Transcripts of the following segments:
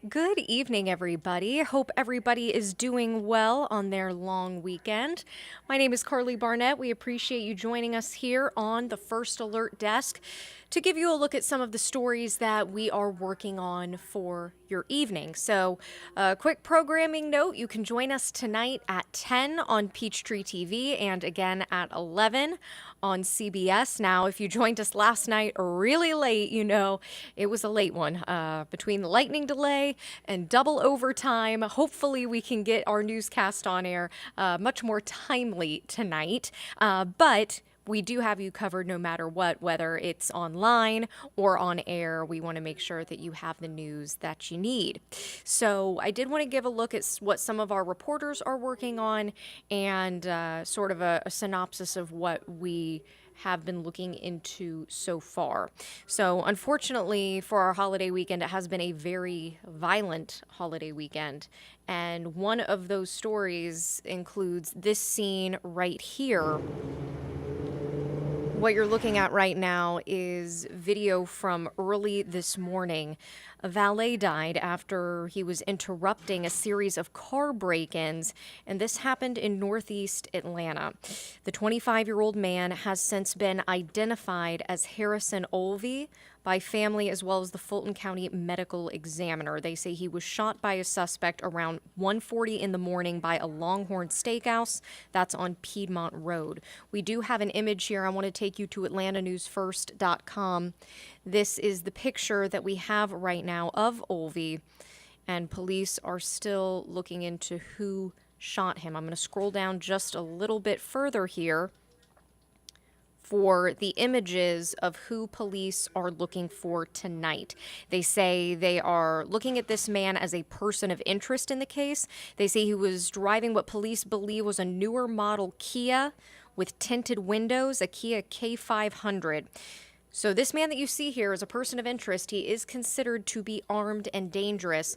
Good evening, everybody. Hope everybody is doing well on their long weekend. My name is Carly Barnett. We appreciate you joining us here on the First Alert Desk to give you a look at some of the stories that we are working on for your evening. So, a quick programming note, you can join us tonight at 10 on Peachtree TV and again at 11 on CBS. Now, if you joined us last night really late, you know it was a late one. Between the lightning delay and double overtime, hopefully we can get our newscast on air much more timely tonight. But we do have you covered no matter what, whether it's online or on air. We want to make sure that you have the news that you need. So I did want to give a look at what some of our reporters are working on and sort of a synopsis of what we have been looking into so far. So, unfortunately, for our holiday weekend, it has been a very violent holiday weekend. And one of those stories includes this scene right here. What you're looking at right now is video from early this morning. A valet died after he was interrupting a series of car break-ins, and this happened in northeast Atlanta. The 25-year-old man has since been identified as Harrison Olvey by family as well as the Fulton County Medical Examiner. They say he was shot by a suspect around 1:40 in the morning by a Longhorn Steakhouse. That's on Piedmont Road. We do have an image here. I want to take you to AtlantaNewsFirst.com. This is the picture that we have right now of Olvey, and police are still looking into who shot him. I'm going to scroll down just a little bit further here for the images of who police are looking for tonight. They say they are looking at this man as a person of interest in the case. They say he was driving what police believe was a newer model Kia with tinted windows, a Kia K500. So this man that you see here is a person of interest. He is considered to be armed and dangerous.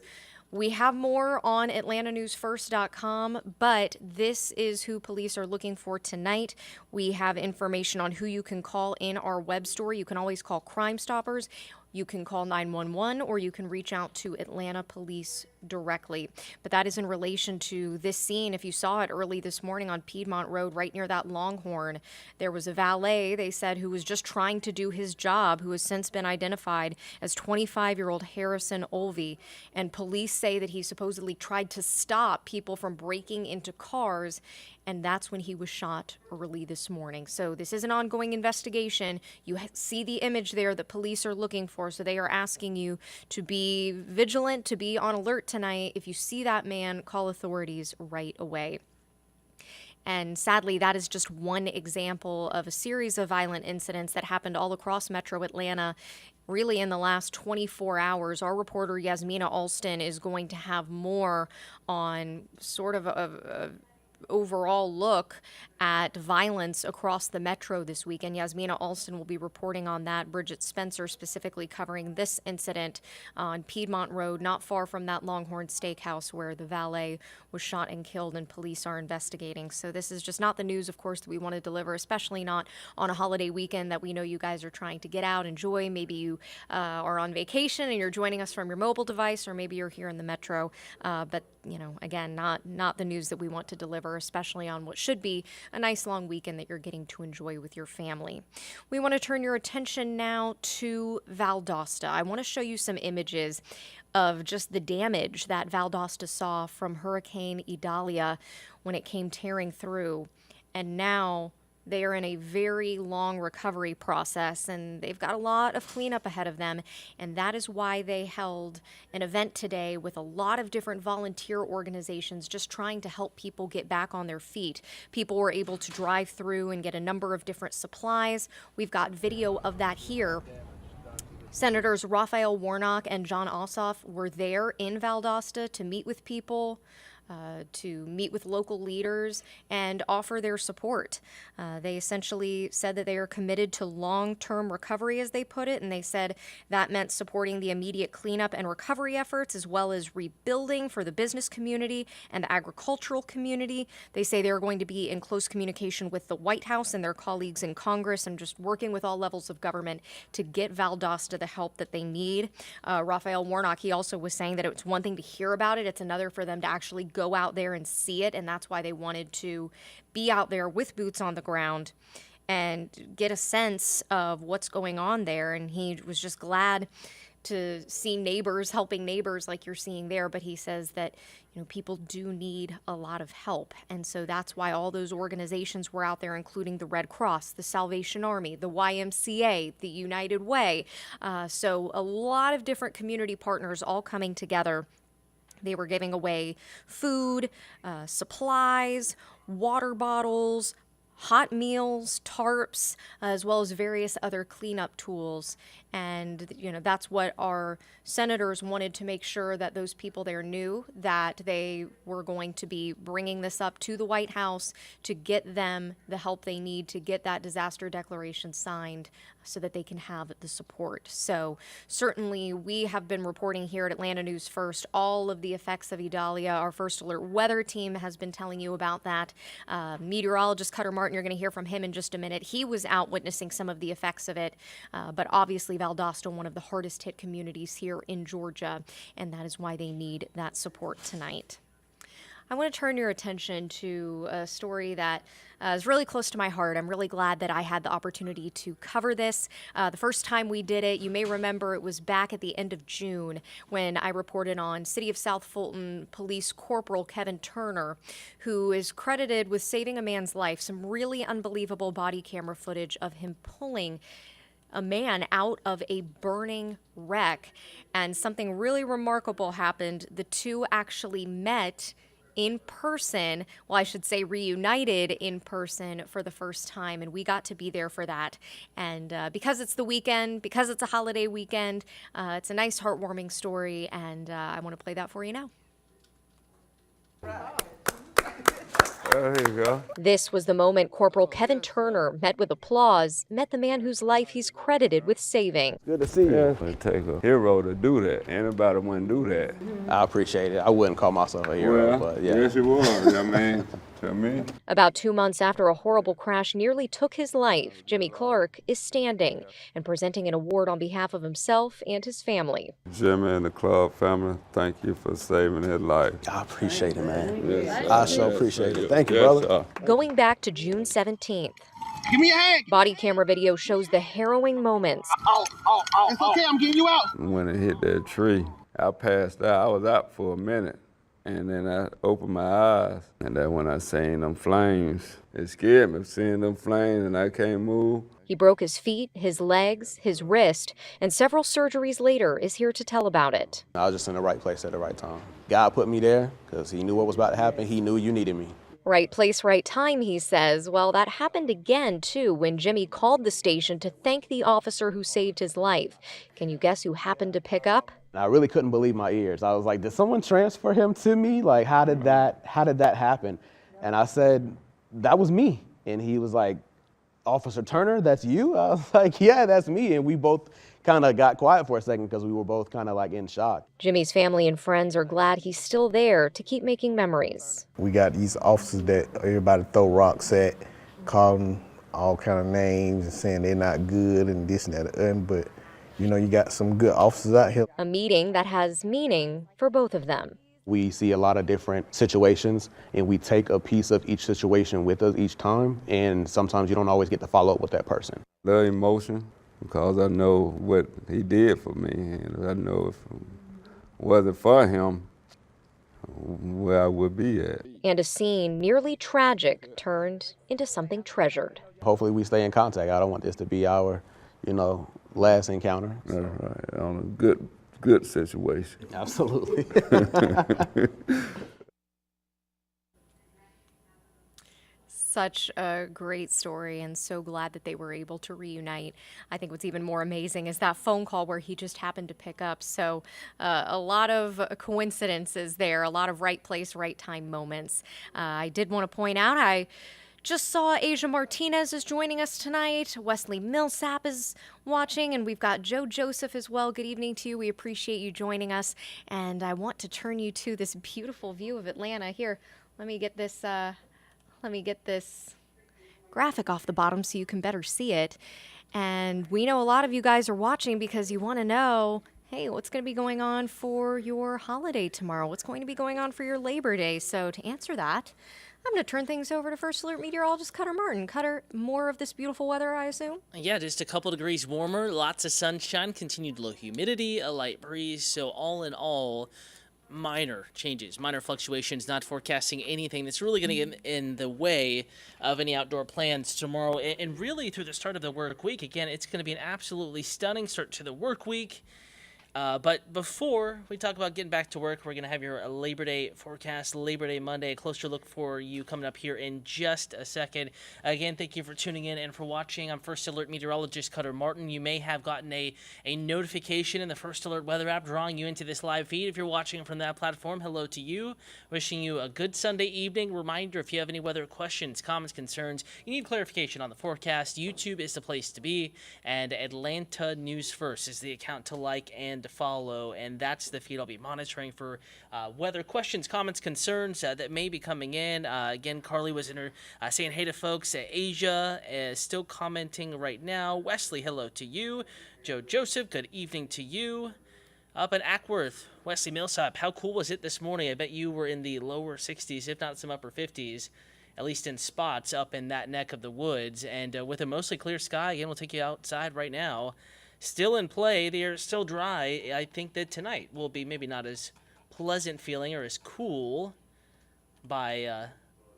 We have more on AtlantaNewsFirst.com, but this is who police are looking for tonight. We have information on who you can call in our web story. You can always call Crime Stoppers. You can call 911 or you can reach out to Atlanta Police directly. But that is in relation to this scene. If you saw it early this morning on Piedmont Road, right near that Longhorn, there was a valet, they said, who was just trying to do his job, who has since been identified as 25-year-old Harrison Olvey. And police say that he supposedly tried to stop people from breaking into cars, and that's when he was shot early this morning. So this is an ongoing investigation. You see the image there that police are looking for, so they are asking you to be vigilant, to be on alert tonight. If you see that man, call authorities right away. And sadly, that is just one example of a series of violent incidents that happened all across Metro Atlanta really in the last 24 hours. Our reporter Yasmina Alston is going to have more on sort of a overall look at violence across the metro this weekend. Yasmina Alston will be reporting on that. Bridget Spencer specifically covering this incident on Piedmont Road, not far from that Longhorn Steakhouse where the valet was shot and killed and police are investigating. So this is just not the news, of course, that we want to deliver, especially not on a holiday weekend that we know you guys are trying to get out, enjoy. Maybe you are on vacation and you're joining us from your mobile device, or maybe you're here in the metro. But, you know, again, not the news that we want to deliver, especially on what should be a nice long weekend that you're getting to enjoy with your family. We want to turn your attention now to Valdosta. I want to show you some images of just the damage that Valdosta saw from Hurricane Idalia when it came tearing through. And now they are in a very long recovery process, and they've got a lot of cleanup ahead of them. And that is why they held an event today with a lot of different volunteer organizations just trying to help people get back on their feet. People were able to drive through and get a number of different supplies. We've got video of that here. Senators Raphael Warnock and John Ossoff were there in Valdosta to meet with people. to meet with local leaders and offer their support. They essentially said that they are committed to long-term recovery, as they put it, and they said that meant supporting the immediate cleanup and recovery efforts, as well as rebuilding for the business community and the agricultural community. They say they're going to be in close communication with the White House and their colleagues in Congress and just working with all levels of government to get Valdosta the help that they need. Raphael Warnock, he also was saying that it's one thing to hear about it, it's another for them to actually go out there and see it, and that's why they wanted to be out there with boots on the ground and get a sense of what's going on there. And he was just glad to see neighbors helping neighbors like you're seeing there, but he says that people do need a lot of help, and so that's why all those organizations were out there, including the Red Cross, the Salvation Army, the YMCA, the United Way. So a lot of different community partners all coming together. They were giving away food, supplies, water bottles, hot meals, tarps, as well as various other cleanup tools. And, that's what our senators wanted to make sure that those people there knew, that they were going to be bringing this up to the White House to get them the help they need to get that disaster declaration signed so that they can have the support. So certainly we have been reporting here at Atlanta News First all of the effects of Idalia. Our First Alert weather team has been telling you about that. Meteorologist Cutter Martin, you're going to hear from him in just a minute. He was out witnessing some of the effects of it, but obviously Valdosta, one of the hardest hit communities here in Georgia, and that is why they need that support tonight. I want to turn your attention to a story that is really close to my heart. I'm really glad that I had the opportunity to cover this. The first time we did it, you may remember it was back at the end of June when I reported on City of South Fulton Police Corporal Kevin Turner, who is credited with saving a man's life. Some really unbelievable body camera footage of him pulling a man out of a burning wreck. And something really remarkable happened. The two actually met in person, well, I should say reunited in person for the first time, and we got to be there for that. And because it's the weekend, because it's a holiday weekend, it's a nice, heartwarming story, and I want to play that for you now. There you go. This was the moment Corporal Kevin Turner met with applause, met the man whose life he's credited with saving. Good to see you. It takes a hero to do that. Anybody wouldn't do that. I appreciate it. I wouldn't call myself a hero, but yeah. Yes, it was. To me. About 2 months after a horrible crash nearly took his life, Jimmy Clark is standing and presenting an award on behalf of himself and his family. Jimmy and the Clark family, thank you for saving his life. I appreciate it, man. Yes, I so appreciate it. Thank you, brother. Going back to June 17th. Give me a hand. Body camera video shows the harrowing moments. It's okay, I'm getting you out. When it hit that tree, I passed out. I was out for a minute. And then I opened my eyes, and then when I seen them flames, it scared me seeing them flames, and I can't move. He broke his feet, his legs, his wrist, and several surgeries later is here to tell about it. I was just in the right place at the right time. God put me there because he knew what was about to happen. He knew you needed me. Right place, right time, he says. Well, that happened again, too, when Jimmy called the station to thank the officer who saved his life. Can you guess who happened to pick up? I really couldn't believe my ears. I was like, did someone transfer him to me? Like, how did that happen? And I said, that was me. And he was like, Officer Turner, that's you? I was like, yeah, that's me. And we both kind of got quiet for a second because we were both kind of like in shock. Jimmy's family and friends are glad he's still there to keep making memories. We got these officers that everybody throw rocks at, calling all kind of names and saying they're not good and this and that, but you got some good officers out here. A meeting that has meaning for both of them. We see a lot of different situations, and we take a piece of each situation with us each time, and sometimes you don't always get to follow up with that person. The emotion, because I know what he did for me, and I know if it wasn't for him, where I would be at. And a scene nearly tragic turned into something treasured. Hopefully we stay in contact. I don't want this to be our, last encounter. So. Right, on a good situation. Absolutely. such a great story, and so glad that they were able to reunite. I think what's even more amazing is that phone call where he just happened to pick up. So a lot of coincidences there, a lot of right place, right time moments. I did want to point out, I just saw Asia Martinez is joining us tonight. Wesley Millsap is watching, and we've got Joe Joseph as well. Good evening to you. We appreciate you joining us. And I want to turn you to this beautiful view of Atlanta. Here, let me get this graphic off the bottom so you can better see it. And we know a lot of you guys are watching because you want to know, hey, what's going to be going on for your holiday tomorrow? What's going to be going on for your Labor Day? So to answer that, I'm going to turn things over to First Alert meteorologist Cutter Martin. Cutter, more of this beautiful weather, I assume? Yeah, just a couple degrees warmer, lots of sunshine, continued low humidity, a light breeze. So all in all, minor changes, minor fluctuations, not forecasting anything that's really going to get in the way of any outdoor plans tomorrow. And really through the start of the work week, again, it's going to be an absolutely stunning start to the work week. But before we talk about getting back to work, we're going to have your Labor Day forecast, Labor Day Monday, a closer look for you coming up here in just a second. Again, thank you for tuning in and for watching. I'm First Alert meteorologist Cutter Martin. You may have gotten a notification in the First Alert weather app drawing you into this live feed. If you're watching from that platform, hello to you. Wishing you a good Sunday evening. Reminder, if you have any weather questions, comments, concerns, you need clarification on the forecast, YouTube is the place to be. And Atlanta News First is the account to like and to follow, and that's the feed I'll be monitoring for weather questions, comments, concerns that may be coming in. Again, Carly was in her saying hey to folks. Asia is still commenting right now. Wesley, hello to you. Joe Joseph, good evening to you. Up in Ackworth, Wesley Millsap, how cool was it this morning? I bet you were in the lower 60s, if not some upper 50s, at least in spots up in that neck of the woods. And with a mostly clear sky, again, we'll take you outside right now. Still in play, the air is still dry. I think that tonight will be maybe not as pleasant feeling or as cool by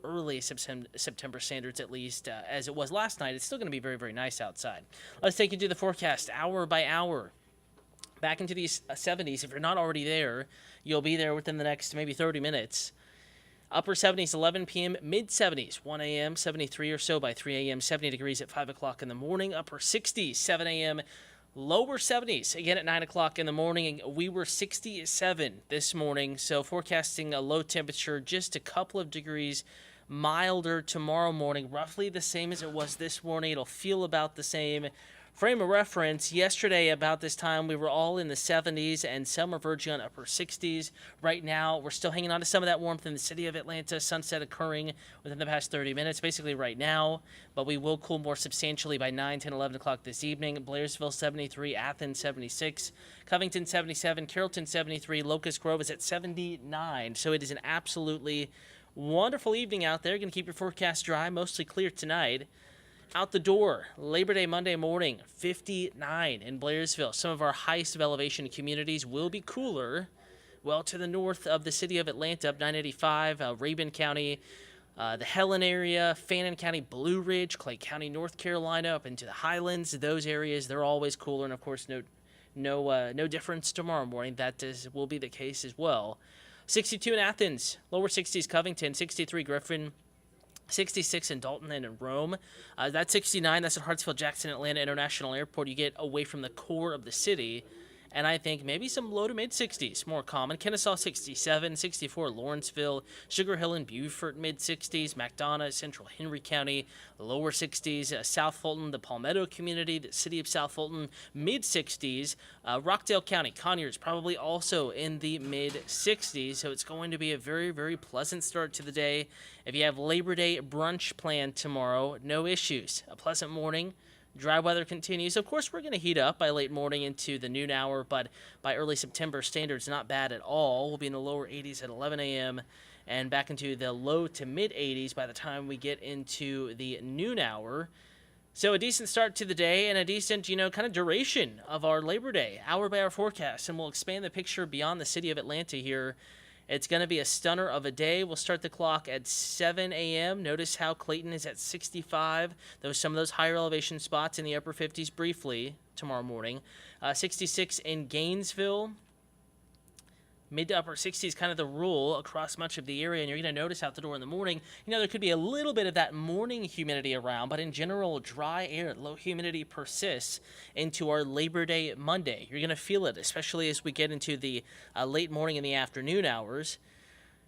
early September standards, at least, as it was last night. It's still going to be very, very nice outside. Let's take you to the forecast hour by hour. Back into these 70s. If you're not already there, you'll be there within the next maybe 30 minutes. Upper 70s, 11 p.m., mid 70s, 1 a.m., 73 or so by 3 a.m., 70 degrees at 5 o'clock in the morning. Upper 60s, 7 a.m., lower 70s, again at 9 o'clock in the morning. We were 67 this morning, so forecasting a low temperature just a couple of degrees milder tomorrow morning, roughly the same as it was this morning. It'll feel about the same. Frame of reference, yesterday about this time we were all in the 70s and some are verging on upper 60s. Right now we're still hanging on to some of that warmth in the city of Atlanta. Sunset occurring within the past 30 minutes, basically right now, but we will cool more substantially by 9, 10, 11 o'clock this evening. Blairsville 73, Athens 76, Covington 77, Carrollton 73, Locust Grove is at 79. So it is an absolutely wonderful evening out there. Going to keep your forecast dry, mostly clear tonight. Out the door, Labor Day Monday morning, 59 in Blairsville. Some of our highest of elevation communities will be cooler. Well, to the north of the city of Atlanta, up 985, Rabun County, the Helen area, Fannin County, Blue Ridge, Clay County, North Carolina, up into the Highlands. Those areas, they're always cooler, and of course, no difference tomorrow morning. Will be the case as well. 62 in Athens, lower 60s Covington, 63 Griffin, 66 in Dalton and in Rome. That's 69. That's at Hartsfield Jackson Atlanta International Airport. You get away from the core of the city. And I think maybe some low to mid 60s more common. Kennesaw 67, 64 Lawrenceville, Sugar Hill and Beaufort mid 60s, McDonough, Central Henry County, lower 60s, South Fulton, the Palmetto community, the city of South Fulton mid 60s, Rockdale County, Conyers probably also in the mid 60s. So it's going to be a very, very pleasant start to the day. If you have Labor Day brunch planned tomorrow, no issues. A pleasant morning. Dry weather continues. Of course, we're going to heat up by late morning into the noon hour, but by early September, standards not bad at all. We'll be in the lower 80s at 11 a.m. and back into the low to mid 80s by the time we get into the noon hour. So a decent start to the day and a decent, kind of duration of our Labor Day, hour by hour forecast. And we'll expand the picture beyond the city of Atlanta here. It's going to be a stunner of a day. We'll start the clock at 7 a.m. Notice how Clayton is at 65. Some of those higher elevation spots in the upper 50s briefly tomorrow morning. 66 in Gainesville. Mid to upper 60s, kind of the rule across much of the area, and you're going to notice out the door in the morning, there could be a little bit of that morning humidity around, but in general, dry air, low humidity persists into our Labor Day Monday. You're going to feel it, especially as we get into the late morning and the afternoon hours.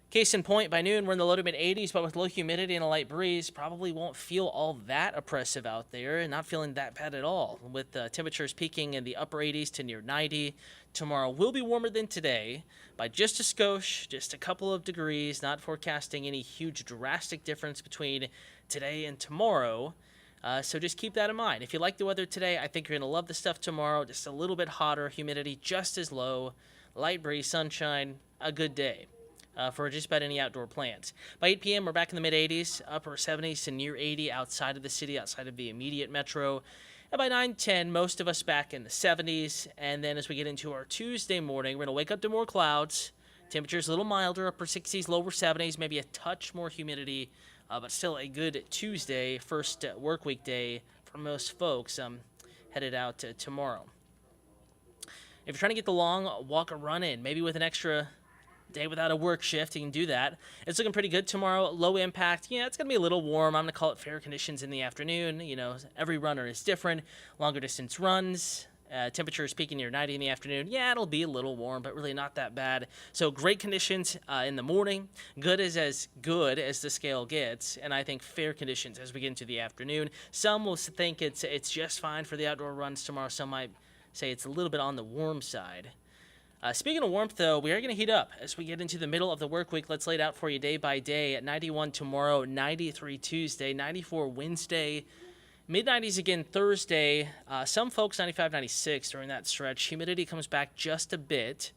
Case in point, by noon, we're in the low to mid 80s, but with low humidity and a light breeze, probably won't feel all that oppressive out there, and not feeling that bad at all, with temperatures peaking in the upper 80s to near 90. Tomorrow will be warmer than today by just a skosh, just a couple of degrees, not forecasting any huge drastic difference between today and tomorrow. So just keep that in mind. If you like the weather today, I think you're going to love the stuff tomorrow. Just a little bit hotter, humidity just as low, light breeze, sunshine, a good day. For just about any outdoor plans. By 8 p.m., we're back in the mid-80s, upper 70s to near 80 outside of the city, outside of the immediate metro. And by 9:10, most of us back in the 70s. And then as we get into our Tuesday morning, we're going to wake up to more clouds. Temperatures a little milder, upper 60s, lower 70s, maybe a touch more humidity, but still a good Tuesday, first work week day for most folks headed out tomorrow. If you're trying to get the long walk or run in, maybe with an extra day without a work shift, you can do that. It's looking pretty good tomorrow. Low impact. Yeah, it's going to be a little warm. I'm going to call it fair conditions in the afternoon. Every runner is different. Longer distance runs. Temperatures peaking near 90 in the afternoon. Yeah, it'll be a little warm, but really not that bad. So great conditions in the morning. Good is as good as the scale gets, and I think fair conditions as we get into the afternoon. Some will think it's just fine for the outdoor runs tomorrow. Some might say it's a little bit on the warm side. Speaking of warmth, though, we are going to heat up as we get into the middle of the work week. Let's lay it out for you day by day. At 91 tomorrow, 93 Tuesday, 94 Wednesday, mid-90s again Thursday. Some folks 95, 96 during that stretch. Humidity comes back just a bit.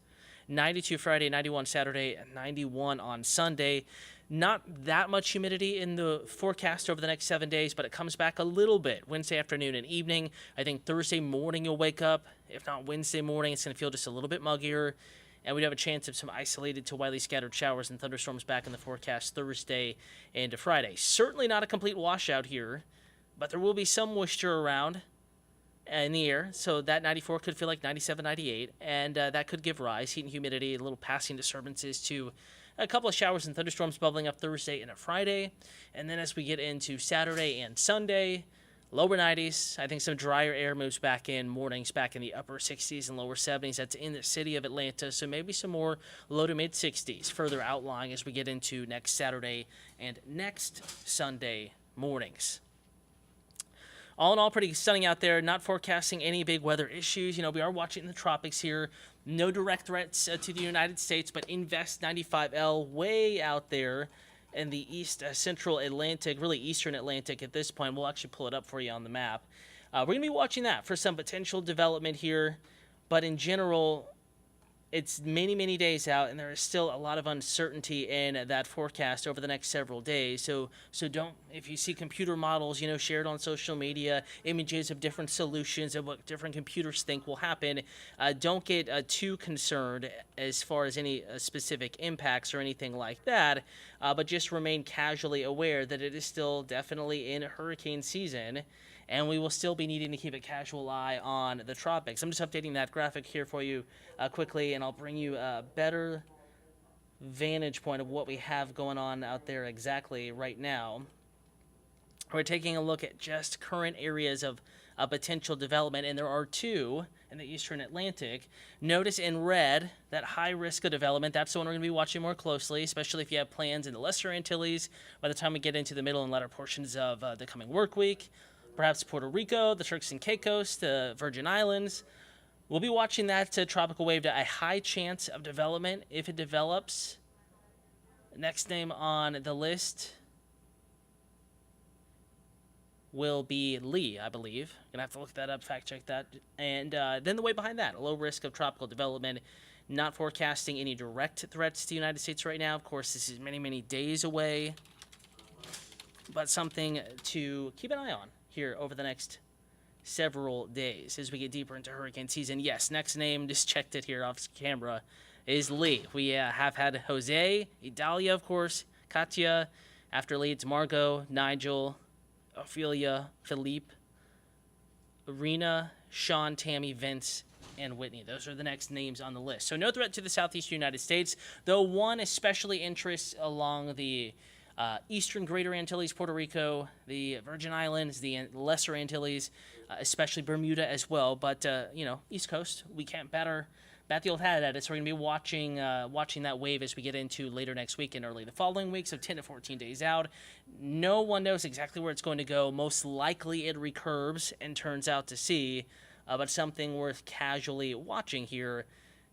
92 Friday, 91 Saturday, 91 on Sunday. Not that much humidity in the forecast over the next 7 days, but it comes back a little bit Wednesday afternoon and evening. I think Thursday morning you'll wake up. If not Wednesday morning, it's going to feel just a little bit muggier. And we'd have a chance of some isolated to widely scattered showers and thunderstorms back in the forecast Thursday and Friday. Certainly not a complete washout here, but there will be some moisture around in the air, so that 94 could feel like 97, 98, and that could give rise, heat and humidity, a little passing disturbances to a couple of showers and thunderstorms bubbling up Thursday and a Friday. And then as we get into Saturday and Sunday, lower 90s. I think some drier air moves back in, mornings back in the upper 60s and lower 70s. That's in the city of Atlanta, so maybe some more low to mid 60s further outlying as we get into next Saturday and next Sunday mornings. All in all, pretty stunning out there. Not forecasting any big weather issues. We are watching the tropics here. No direct threats to the United States, but Invest 95L way out there in the east central Atlantic, really eastern Atlantic at this point. We'll actually pull it up for you on the map. We're going to be watching that for some potential development here, but in general, it's many, many days out, and there is still a lot of uncertainty in that forecast over the next several days. So don't, if you see computer models, shared on social media, images of different solutions and what different computers think will happen, don't get too concerned as far as any specific impacts or anything like that, but just remain casually aware that it is still definitely in hurricane season, and we will still be needing to keep a casual eye on the tropics. I'm just updating that graphic here for you quickly, and I'll bring you a better vantage point of what we have going on out there exactly right now. We're taking a look at just current areas of potential development, and there are two in the eastern Atlantic. Notice in red that high risk of development. That's the one we're going to be watching more closely, especially if you have plans in the Lesser Antilles by the time we get into the middle and latter portions of the coming work week. Perhaps Puerto Rico, the Turks and Caicos, the Virgin Islands. We'll be watching that tropical wave to a high chance of development if it develops. Next name on the list will be Lee, I believe. Gonna have to look that up, fact check that. And then the way behind that, a low risk of tropical development. Not forecasting any direct threats to the United States right now. Of course, this is many, many days away, but something to keep an eye on here over the next several days as we get deeper into hurricane season. Yes, next name, just checked it here off camera, is Lee. We have had Jose, Idalia, of course, Katya. After Lee, it's Margot, Nigel, Ophelia, Philippe, Irina, Sean, Tammy, Vince, and Whitney. Those are the next names on the list. So no threat to the southeastern United States, though one especially interests along the eastern Greater Antilles, Puerto Rico, the Virgin Islands, the Lesser Antilles, especially Bermuda as well. But, East Coast, we can't bat the old hat at it, so we're going to be watching that wave as we get into later next week and early the following week, so 10 to 14 days out. No one knows exactly where it's going to go. Most likely it recurves and turns out to sea, but something worth casually watching here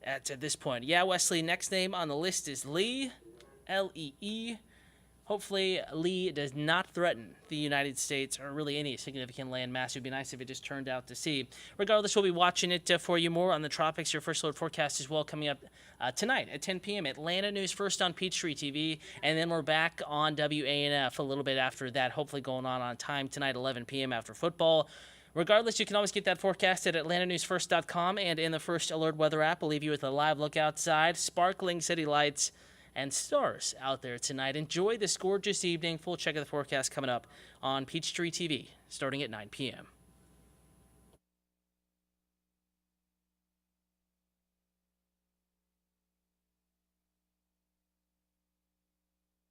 at this point. Yeah, Wesley, next name on the list is Lee, L-E-E. Hopefully, Lee does not threaten the United States or really any significant land mass. It would be nice if it just turned out to sea. Regardless, we'll be watching it for you more on the tropics. Your first alert forecast as well coming up tonight at 10 p.m. Atlanta News first on Peachtree TV, and then we're back on WANF a little bit after that, hopefully going on time tonight, 11 p.m. after football. Regardless, you can always get that forecast at atlantanewsfirst.com and in the First Alert Weather app. We'll leave you with a live look outside, sparkling city lights, and stars out there tonight. Enjoy this gorgeous evening. Full check of the forecast coming up on Peachtree TV starting at 9 p.m.